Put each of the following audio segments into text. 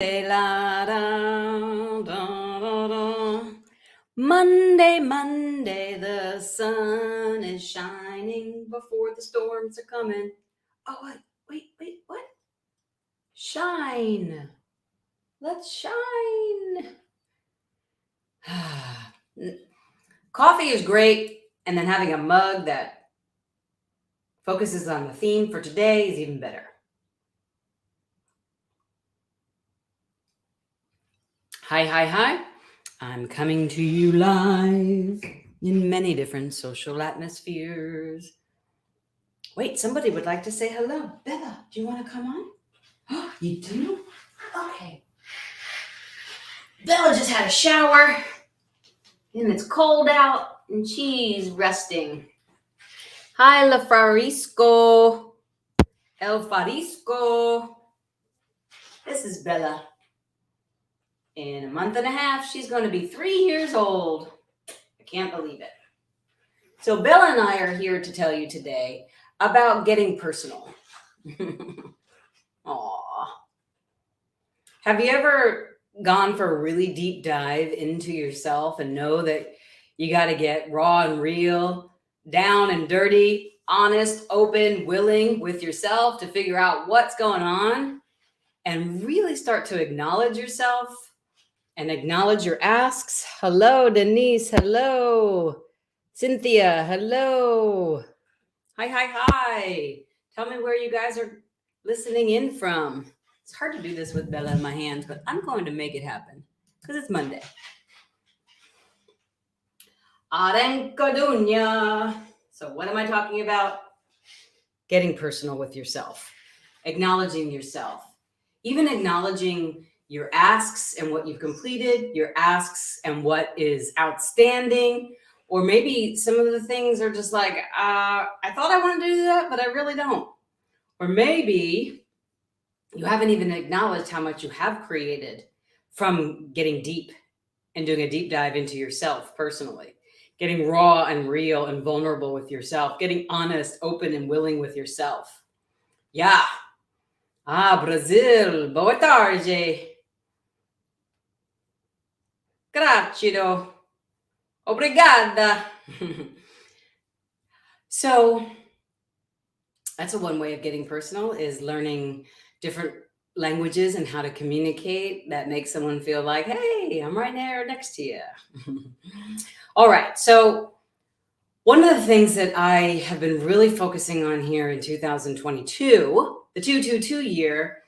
La, da, da, da, da. Monday, Monday, the sun is shining before the storms are coming. Oh, wait, what? Shine. Let's shine. Coffee is great, and then having a mug that focuses on the theme for today is even better. Hi. I'm coming to you live in many different social atmospheres. Wait, somebody would like to say hello. Bella, do you want to come on? Oh, you do? Okay. Bella just had a shower, and it's cold out, and she's resting. Hi, La Farisco. El Farisco. This is Bella. In a month and a half, she's going to be 3 years old. I can't believe it. So Bella and I are here to tell you today about getting personal. Aww. Have you ever gone for a really deep dive into yourself and know that you got to get raw and real, down and dirty, honest, open, willing with yourself to figure out what's going on and really start to acknowledge yourself and acknowledge your asks? Hello, Denise. Hello. Cynthia. Hello. Hi. Tell me where you guys are listening in from. It's hard to do this with Bella in my hands, but I'm going to make it happen because it's Monday. Arencadunya. So what am I talking about? Getting personal with yourself, acknowledging yourself, even acknowledging your asks and what you've completed, your asks and what is outstanding. Or maybe some of the things are just like, I thought I wanted to do that, but I really don't. Or maybe you haven't even acknowledged how much you have created from getting deep and doing a deep dive into yourself personally, getting raw and real and vulnerable with yourself, getting honest, open, and willing with yourself. Yeah. Brazil. Boa tarde. Gracido. Obrigada. So that's one way of getting personal, is learning different languages and how to communicate that makes someone feel like, hey, I'm right there next to you. All right. So one of the things that I have been really focusing on here in 2022, the 222 year,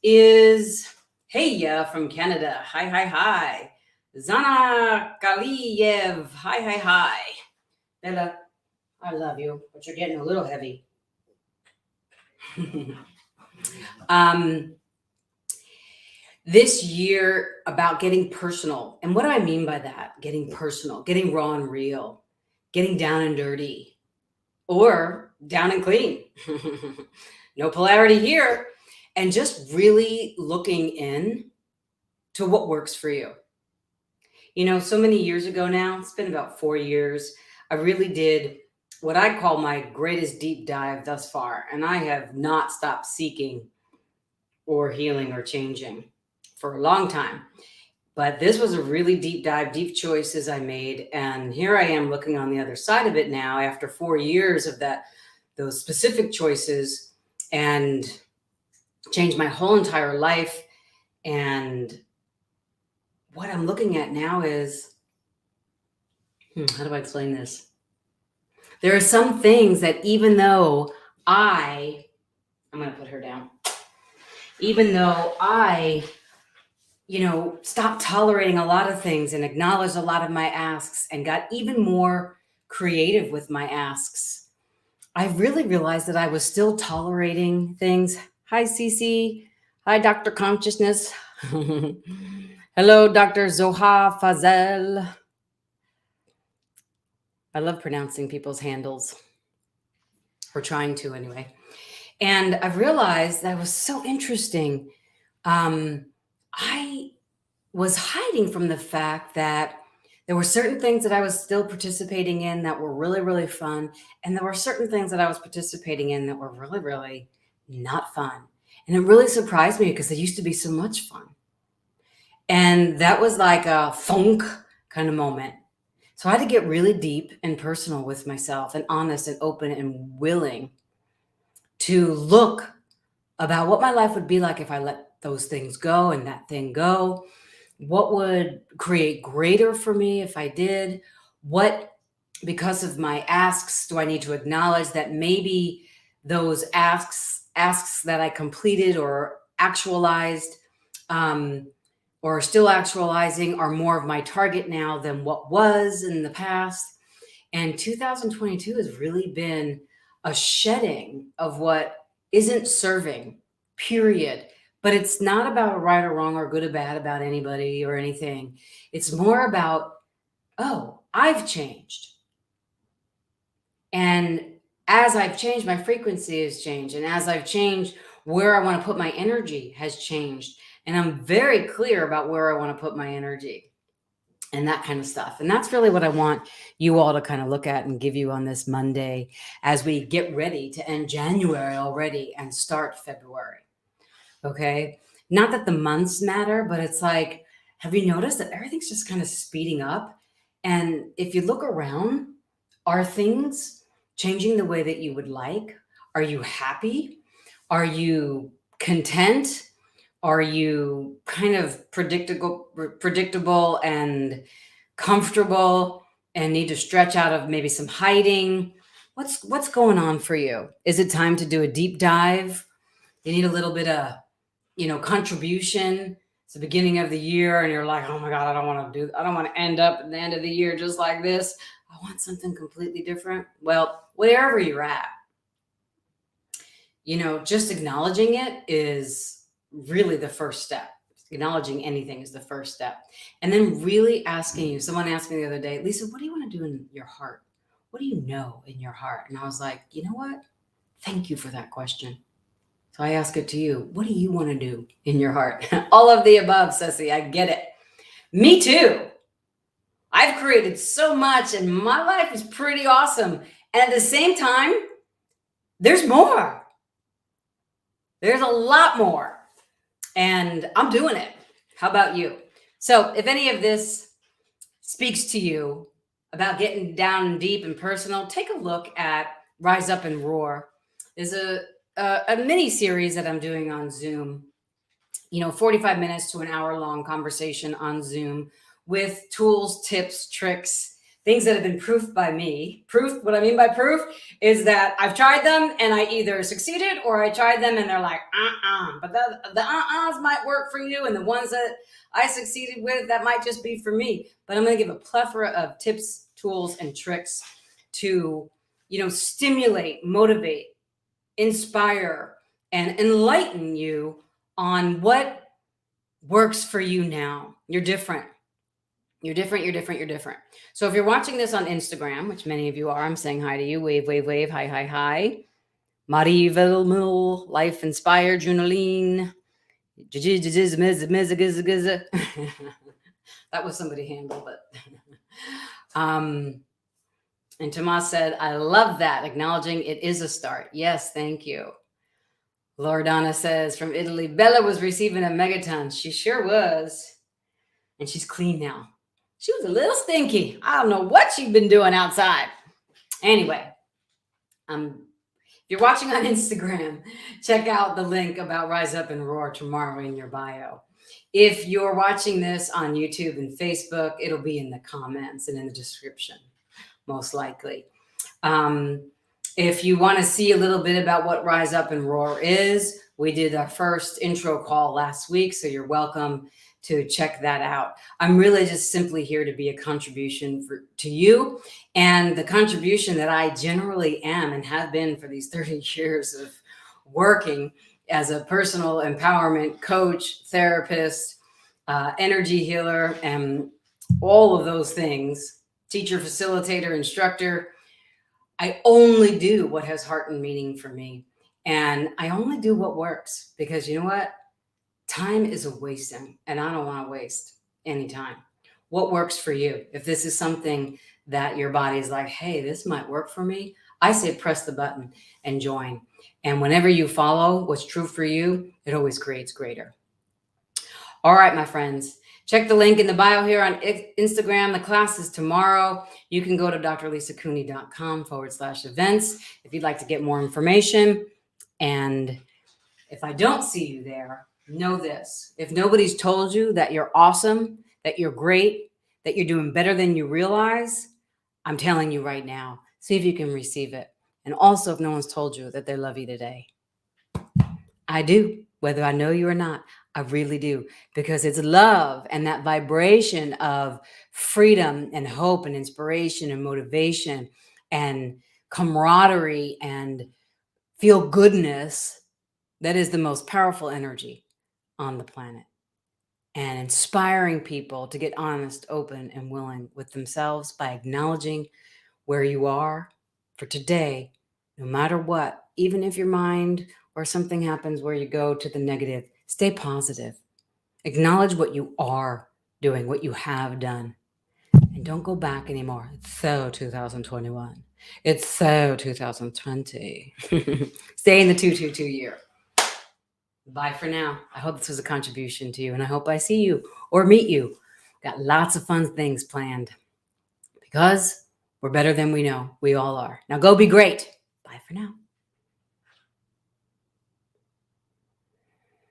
is Heya from Canada. Hi. Zana Kaliyev. Hi. Bella, I love you, but you're getting a little heavy. This year about getting personal. And what do I mean by that? Getting personal, getting raw and real, getting down and dirty, or down and clean. No polarity here. And just really looking in to what works for you. You know, so many years ago now, it's been about 4 years, I really did what I call my greatest deep dive thus far. And I have not stopped seeking or healing or changing for a long time. But this was a really deep dive, deep choices I made. And here I am looking on the other side of it now after 4 years of those specific choices, and changed my whole entire life. And what I'm looking at now is, how do I explain this? There are some things that even though I'm going to put her down. Even though I, stopped tolerating a lot of things and acknowledged a lot of my asks and got even more creative with my asks, I really realized that I was still tolerating things. Hi, Cece. Hi, Dr. Consciousness. Hello, Dr. Zoha Fazel. I love pronouncing people's handles, or trying to anyway. And I've realized that was so interesting. I was hiding from the fact that there were certain things that I was still participating in that were really, really fun. And there were certain things that I was participating in that were really, really not fun. And it really surprised me because they used to be so much fun. And that was like a thunk kind of moment. So I had to get really deep and personal with myself and honest and open and willing to look about what my life would be like if I let those things go and that thing go. What would create greater for me if I did? What, because of my asks, do I need to acknowledge that maybe those asks that I completed or actualized, um, or still actualizing, are more of my target now than what was in the past? And 2022 has really been a shedding of what isn't serving, period. But it's not about a right or wrong or good or bad about anybody or anything. It's more about, oh, I've changed. And as I've changed, my frequency has changed. And as I've changed, where I want to put my energy has changed. And I'm very clear about where I want to put my energy and that kind of stuff. And that's really what I want you all to kind of look at and give you on this Monday as we get ready to end January already and start February. Okay. Not that the months matter, but it's like, have you noticed that everything's just kind of speeding up? And if you look around, are things changing the way that you would like? Are you happy? Are you content? Are you kind of predictable and comfortable and need to stretch out of maybe some hiding? What's going on for you? Is it time to do a deep dive? You need a little bit of, contribution. It's the beginning of the year and you're like, oh my God, I don't want to end up at the end of the year just like this. I want something completely different. Well, wherever you're at, just acknowledging it is really the first step. Acknowledging anything is the first step. And then really asking you, someone asked me the other day, Lisa, what do you want to do in your heart? What do you know in your heart? And I was like, you know what? Thank you for that question. So I ask it to you. What do you want to do in your heart? All of the above, Ceci. I get it. Me too. I've created so much and my life is pretty awesome. And at the same time, there's more. There's a lot more. And I'm doing it. How about you? So if any of this speaks to you about getting down deep and personal, take a look at Rise Up and Roar. There's a mini series that I'm doing on Zoom, 45 minutes to an hour long conversation on Zoom with tools, tips, tricks, things that have been proofed by me. Proof, what I mean by proof is that I've tried them and I either succeeded or I tried them and they're like, But the might work for you. And the ones that I succeeded with, that might just be for me. But I'm going to give a plethora of tips, tools, and tricks to, stimulate, motivate, inspire, and enlighten you on what works for you now. You're different. You're different. You're different. You're different. So if you're watching this on Instagram, which many of you are, I'm saying hi to you. Wave, wave, wave. Hi, hi, hi. Marie Vilmul, Life Inspired, Junaline. That was somebody handle, but and Tomas said, I love that. Acknowledging it is a start. Yes, thank you. Loredana says, from Italy, Bella was receiving a megaton. She sure was. And she's clean now. She was a little stinky. I don't know what she'd been doing outside. Anyway, if you're watching on Instagram, check out the link about Rise Up and Roar tomorrow in your bio. If you're watching this on YouTube and Facebook, it'll be in the comments and in the description, most likely. If you want to see a little bit about what Rise Up and Roar is, we did our first intro call last week, so you're welcome to check that out. I'm really just simply here to be a contribution to you, and the contribution that I generally am and have been for these 30 years of working as a personal empowerment coach, therapist, energy healer, and all of those things, teacher, facilitator, instructor. I only do what has heart and meaning for me. And I only do what works because you know what? Time is a wasting and I don't want to waste any time. What works for you? If this is something that your body's like, hey, this might work for me, I say press the button and join. And whenever you follow what's true for you, it always creates greater. All right, my friends. Check the link in the bio here on Instagram. The class is tomorrow. You can go to drlisacooney.com/events if you'd like to get more information. And if I don't see you there, know this. If nobody's told you that you're awesome, that you're great, that you're doing better than you realize, I'm telling you right now, see if you can receive it. And also, if no one's told you that they love you today, I do, whether I know you or not. I really do, because it's love and that vibration of freedom and hope and inspiration and motivation and camaraderie and feel goodness that is the most powerful energy on the planet. And inspiring people to get honest, open, and willing with themselves by acknowledging where you are for today, no matter what, even if your mind or something happens where you go to the negative, stay positive. Acknowledge what you are doing, what you have done, and don't go back anymore. It's so 2021. It's so 2020. Stay in the 222 year. Bye for now. I hope this was a contribution to you, and I hope I see you or meet you. Got lots of fun things planned because we're better than we know. We all are. Now go be great. Bye for now.